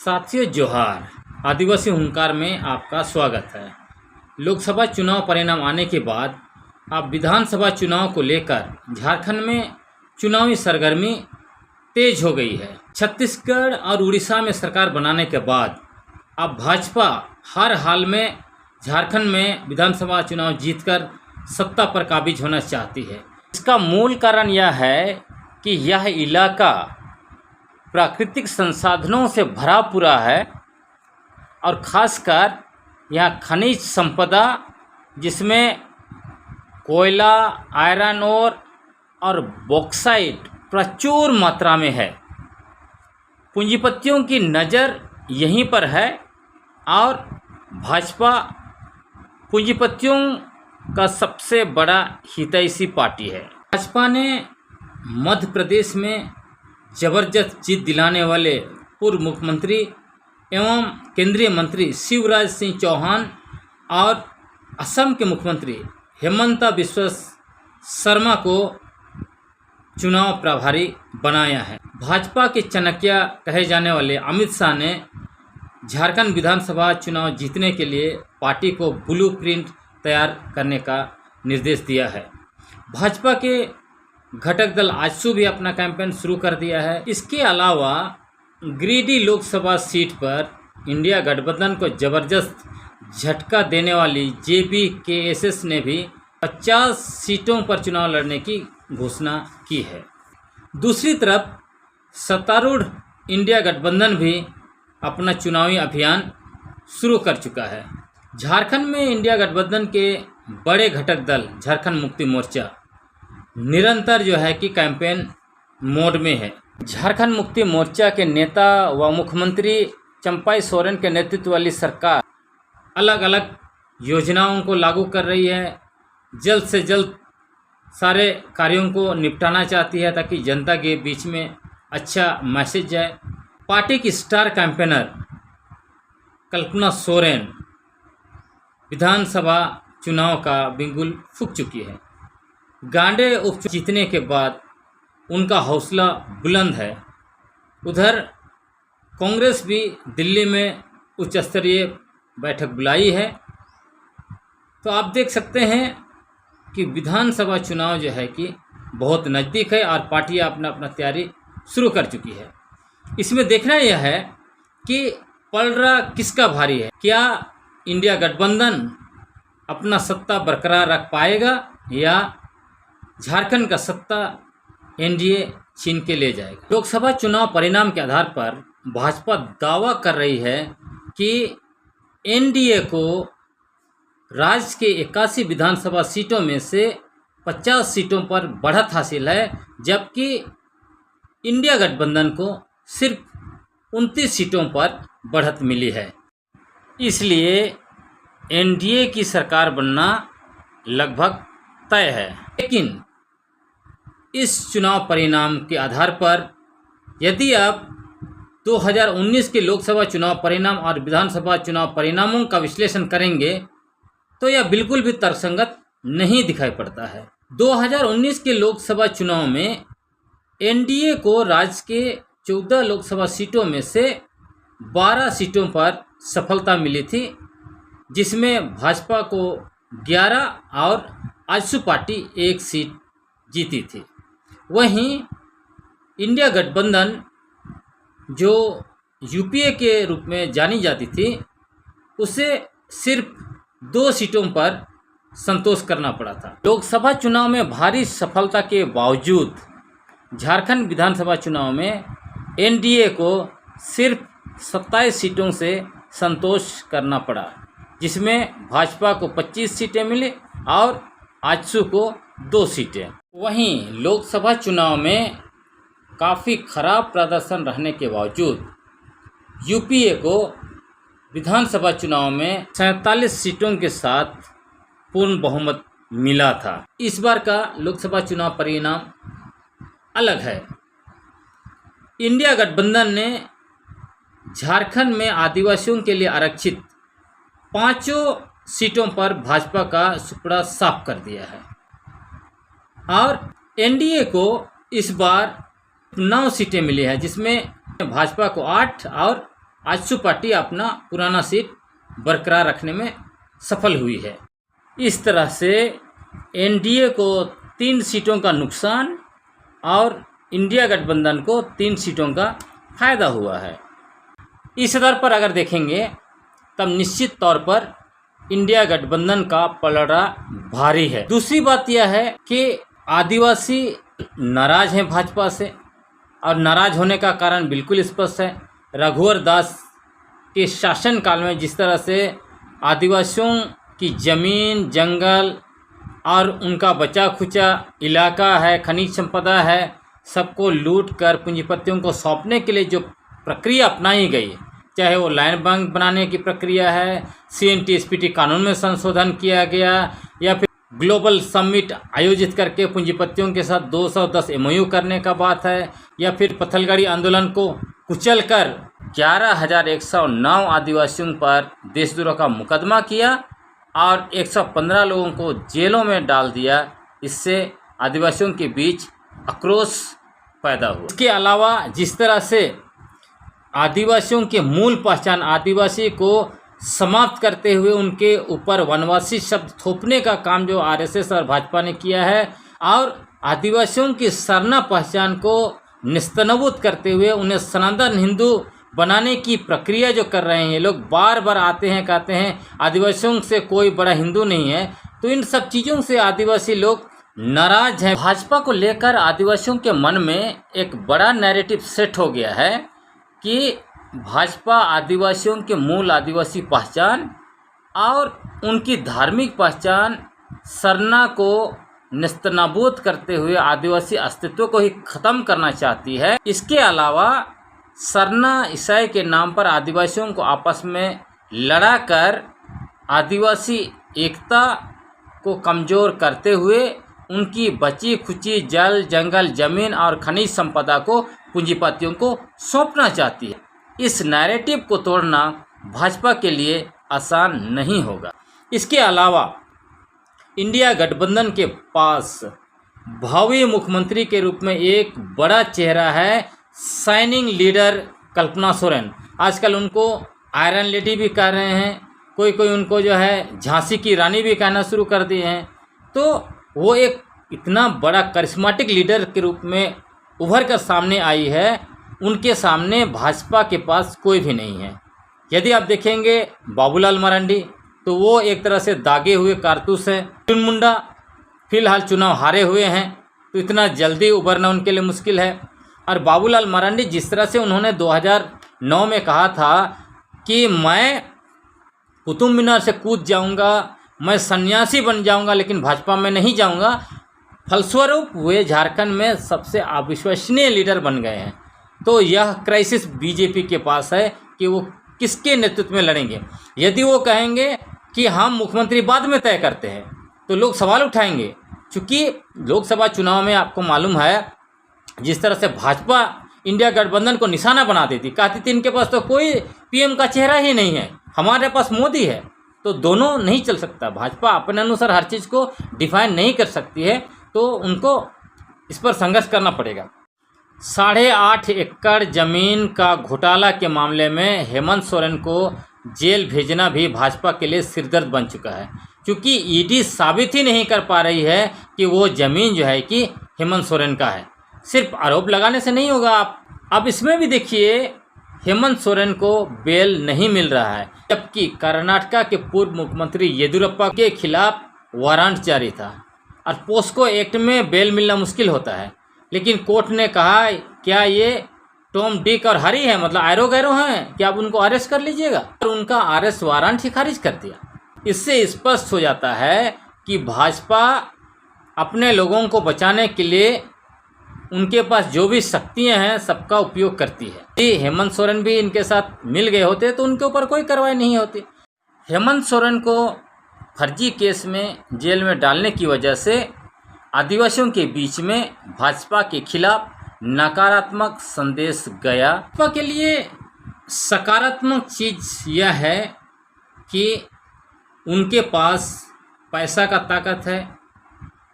साथियों जोहार। आदिवासी हुंकार में आपका स्वागत है। लोकसभा चुनाव परिणाम आने के बाद अब विधानसभा चुनाव को लेकर झारखंड में चुनावी सरगर्मी तेज हो गई है। छत्तीसगढ़ और उड़ीसा में सरकार बनाने के बाद अब भाजपा हर हाल में झारखंड में विधानसभा चुनाव जीतकर सत्ता पर काबिज होना चाहती है। इसका मूल कारण यह है कि यह इलाका प्राकृतिक संसाधनों से भरा पूरा है और खासकर यहाँ खनिज संपदा जिसमें कोयला, आयरन ओर और बॉक्साइट प्रचुर मात्रा में है। पूंजीपतियों की नज़र यहीं पर है और भाजपा पूंजीपतियों का सबसे बड़ा हितैषी पार्टी है। भाजपा ने मध्य प्रदेश में जबरदस्त जीत दिलाने वाले पूर्व मुख्यमंत्री एवं केंद्रीय मंत्री शिवराज सिंह चौहान और असम के मुख्यमंत्री हेमंत बिस्वा शर्मा को चुनाव प्रभारी बनाया है। भाजपा के चाणक्य कहे जाने वाले अमित शाह ने झारखंड विधानसभा चुनाव जीतने के लिए पार्टी को ब्लूप्रिंट तैयार करने का निर्देश दिया है। भाजपा के घटक दल आजसू भी अपना कैंपेन शुरू कर दिया है। इसके अलावा गिरिडीह लोकसभा सीट पर इंडिया गठबंधन को जबरदस्त झटका देने वाली JBKSS ने भी 50 सीटों पर चुनाव लड़ने की घोषणा की है। दूसरी तरफ सत्तारूढ़ इंडिया गठबंधन भी अपना चुनावी अभियान शुरू कर चुका है। झारखंड में इंडिया गठबंधन के बड़े घटक दल झारखंड मुक्ति मोर्चा निरंतर जो है कि कैंपेन मोड में है। झारखंड मुक्ति मोर्चा के नेता व मुख्यमंत्री चंपाई सोरेन के नेतृत्व वाली सरकार अलग अलग योजनाओं को लागू कर रही है। जल्द से जल्द सारे कार्यों को निपटाना चाहती है ताकि जनता के बीच में अच्छा मैसेज जाए। पार्टी की स्टार कैंपेनर कल्पना सोरेन विधानसभा चुनाव का बिगुल फूंक चुकी है। गांडे उपचुनाव जीतने के बाद उनका हौसला बुलंद है। उधर कांग्रेस भी दिल्ली में उच्च स्तरीय बैठक बुलाई है। तो आप देख सकते हैं कि विधानसभा चुनाव जो है कि बहुत नज़दीक है और पार्टियां अपना तैयारी शुरू कर चुकी है। इसमें देखना यह है कि पलड़ा किसका भारी है। क्या इंडिया गठबंधन अपना सत्ता बरकरार रख पाएगा या झारखंड का सत्ता NDA छीन के ले जाएगा। लोकसभा चुनाव परिणाम के आधार पर भाजपा दावा कर रही है कि NDA को राज्य के 81 विधानसभा सीटों में से 50 सीटों पर बढ़त हासिल है, जबकि इंडिया गठबंधन को सिर्फ 29 सीटों पर बढ़त मिली है। इसलिए NDA की सरकार बनना लगभग तय है। लेकिन इस चुनाव परिणाम के आधार पर यदि आप 2019 के लोकसभा चुनाव परिणाम और विधानसभा चुनाव परिणामों का विश्लेषण करेंगे तो यह बिल्कुल भी तर्कसंगत नहीं दिखाई पड़ता है। 2019 के लोकसभा चुनाव में NDA को राज्य के 14 लोकसभा सीटों में से 12 सीटों पर सफलता मिली थी, जिसमें भाजपा को 11 और आजसू पार्टी 1 सीट जीती थी। वहीं इंडिया गठबंधन जो UPA के रूप में जानी जाती थी उसे सिर्फ 2 सीटों पर संतोष करना पड़ा था। लोकसभा चुनाव में भारी सफलता के बावजूद झारखंड विधानसभा चुनाव में NDA को सिर्फ 27 सीटों से संतोष करना पड़ा, जिसमें भाजपा को 25 सीटें मिली और आजसू को 2 सीटें। वहीं लोकसभा चुनाव में काफ़ी खराब प्रदर्शन रहने के बावजूद UPA को विधानसभा चुनाव में 47 सीटों के साथ पूर्ण बहुमत मिला था। इस बार का लोकसभा चुनाव परिणाम अलग है। इंडिया गठबंधन ने झारखंड में आदिवासियों के लिए आरक्षित 5 सीटों पर भाजपा का सुपड़ा साफ कर दिया है और NDA को इस बार 9 सीटें मिली हैं, जिसमें भाजपा को 8 और आजसू पार्टी अपना पुराना सीट बरकरार रखने में सफल हुई है। इस तरह से एनडीए को 3 सीटों का नुकसान और इंडिया गठबंधन को 3 सीटों का फायदा हुआ है। इस आधार पर अगर देखेंगे तब निश्चित तौर पर इंडिया गठबंधन का पलड़ा भारी है। दूसरी बात यह है कि आदिवासी नाराज हैं भाजपा से, और नाराज होने का कारण बिल्कुल स्पष्ट है। रघुवर दास के शासनकाल में जिस तरह से आदिवासियों की ज़मीन, जंगल और उनका बचा खुचा इलाका है, खनिज संपदा है, सबको लूट कर पूंजीपतियों को सौंपने के लिए जो प्रक्रिया अपनाई गई, चाहे वो लैंड बैंक बनाने की प्रक्रिया है, CNTSPT कानून में संशोधन किया गया, या फिर ग्लोबल समिट आयोजित करके पूंजीपतियों के साथ 210 MOU करने का बात है, या फिर पत्थलगड़ी आंदोलन को कुचलकर 11,109 आदिवासियों पर देशद्रोह का मुकदमा किया और 115 लोगों को जेलों में डाल दिया। इससे आदिवासियों के बीच आक्रोश पैदा हुआ। इसके अलावा जिस तरह से आदिवासियों के मूल पहचान, आदिवासी को समाप्त करते हुए उनके ऊपर वनवासी शब्द थोपने का काम जो RSS और भाजपा ने किया है, और आदिवासियों की सरना पहचान को निस्तनबूद करते हुए उन्हें सनातन हिंदू बनाने की प्रक्रिया जो कर रहे हैं, ये लोग बार बार आते हैं, कहते हैं आदिवासियों से कोई बड़ा हिंदू नहीं है। तो इन सब चीज़ों से आदिवासी लोग नाराज हैं। भाजपा को लेकर आदिवासियों के मन में एक बड़ा नैरेटिव सेट हो गया है कि भाजपा आदिवासियों के मूल आदिवासी पहचान और उनकी धार्मिक पहचान सरना को निस्तनाबूद करते हुए आदिवासी अस्तित्व को ही ख़त्म करना चाहती है। इसके अलावा सरना ईसाई के नाम पर आदिवासियों को आपस में लड़ाकर आदिवासी एकता को कमज़ोर करते हुए उनकी बची खुची जल, जंगल, ज़मीन और खनिज संपदा को पूंजीपतियों को सौंपना चाहती है। इस नैरेटिव को तोड़ना भाजपा के लिए आसान नहीं होगा। इसके अलावा इंडिया गठबंधन के पास भावी मुख्यमंत्री के रूप में एक बड़ा चेहरा है, शाइनिंग लीडर कल्पना सोरेन। आजकल उनको आयरन लेडी भी कह रहे हैं, कोई कोई उनको जो है झांसी की रानी भी कहना शुरू कर दिए हैं। तो वो एक इतना बड़ा करिश्माटिक लीडर के रूप में उभर कर सामने आई है, उनके सामने भाजपा के पास कोई भी नहीं है। यदि आप देखेंगे बाबूलाल मरांडी, तो वो एक तरह से दागे हुए कारतूस हैं। अर्जुन मुंडा फिलहाल चुनाव हारे हुए हैं, तो इतना जल्दी उभरना उनके लिए मुश्किल है। और बाबूलाल मरांडी जिस तरह से उन्होंने 2009 में कहा था कि मैं कुतुब मीनार से कूद जाऊंगा, मैं सन्यासी बन जाऊंगा, लेकिन भाजपा में नहीं जाऊंगा, फलस्वरूप वे झारखंड में सबसे अविश्वसनीय लीडर बन गए हैं। तो यह क्राइसिस बीजेपी के पास है कि वो किसके नेतृत्व में लड़ेंगे। यदि वो कहेंगे कि हम मुख्यमंत्री बाद में तय करते हैं, तो लोग सवाल उठाएंगे। चूँकि लोकसभा चुनाव में आपको मालूम है जिस तरह से भाजपा इंडिया गठबंधन को निशाना बना देती, कहती थी इनके पास तो कोई PM का चेहरा ही नहीं है, हमारे पास मोदी है। तो दोनों नहीं चल सकता। भाजपा अपने अनुसार हर चीज़ को डिफाइन नहीं कर सकती है, तो उनको इस पर संघर्ष करना पड़ेगा। 8.5 एकड़ ज़मीन का घोटाला के मामले में हेमंत सोरेन को जेल भेजना भी भाजपा के लिए सिरदर्द बन चुका है, क्योंकि ED साबित ही नहीं कर पा रही है कि वो ज़मीन जो है कि हेमंत सोरेन का है। सिर्फ आरोप लगाने से नहीं होगा। आप इसमें भी देखिए, हेमंत सोरेन को बेल नहीं मिल रहा है, जबकि कर्नाटका के पूर्व मुख्यमंत्री येदियुरप्पा के खिलाफ वारंट जारी था और पोस्को एक्ट में बेल मिलना मुश्किल होता है। लेकिन कोर्ट ने कहा क्या ये टॉम, डिक और हरी है, मतलब आयरो गैरो हैं, कि आप उनको अरेस्ट कर लीजिएगा, और उनका अरेस्ट वारंट ही खारिज कर दिया। इससे स्पष्ट हो जाता है कि भाजपा अपने लोगों को बचाने के लिए उनके पास जो भी शक्तियां हैं सबका उपयोग करती है। यदि हेमंत सोरेन भी इनके साथ मिल गए होते तो उनके ऊपर कोई कार्रवाई नहीं होती। हेमंत सोरेन को फर्जी केस में जेल में डालने की वजह से आदिवासियों के बीच में भाजपा के खिलाफ नकारात्मक संदेश गया। भाजपा के लिए सकारात्मक चीज़ यह है कि उनके पास पैसा का ताकत है,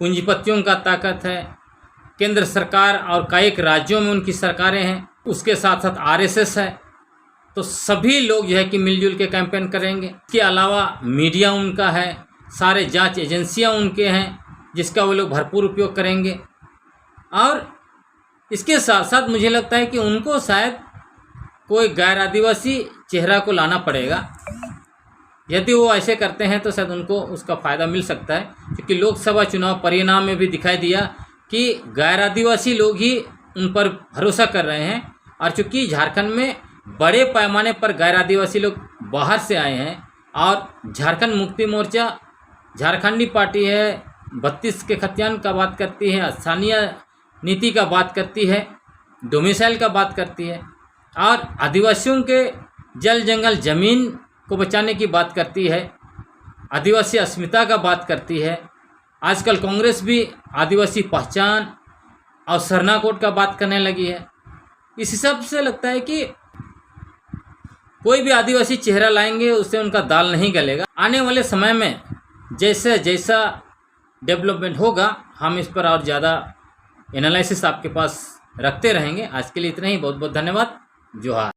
पूंजीपतियों का ताकत है, केंद्र सरकार और कई राज्यों में उनकी सरकारें हैं, उसके साथ साथ RSS है, तो सभी लोग जो है कि मिलजुल के कैंपेन करेंगे। इसके अलावा मीडिया उनका है, सारे जांच एजेंसियां उनके हैं, जिसका वो लोग भरपूर उपयोग करेंगे। और इसके साथ साथ मुझे लगता है कि उनको शायद कोई गैर आदिवासी चेहरा को लाना पड़ेगा। यदि वो ऐसे करते हैं तो शायद उनको उसका फ़ायदा मिल सकता है, क्योंकि लोकसभा चुनाव परिणाम में भी दिखाई दिया कि गैर आदिवासी लोग ही उन पर भरोसा कर रहे हैं। और चूँकि झारखंड में बड़े पैमाने पर गैर आदिवासी लोग बाहर से आए हैं और झारखंड मुक्ति मोर्चा झारखंडी पार्टी है, 32 के खतियान का बात करती है, स्थानीय नीति का बात करती है, डोमिसाइल का बात करती है और आदिवासियों के जल जंगल ज़मीन को बचाने की बात करती है, आदिवासी अस्मिता का बात करती है। आजकल कांग्रेस भी आदिवासी पहचान और सरना कोड का बात करने लगी है। इस हिसाब से लगता है कि कोई भी आदिवासी चेहरा लाएंगे उससे उनका दाल नहीं गलेगा। आने वाले समय में जैसे जैसा डेवलपमेंट होगा हम इस पर और ज़्यादा एनालिसिस आपके पास रखते रहेंगे। आज के लिए इतना ही। बहुत बहुत धन्यवाद। जोहार।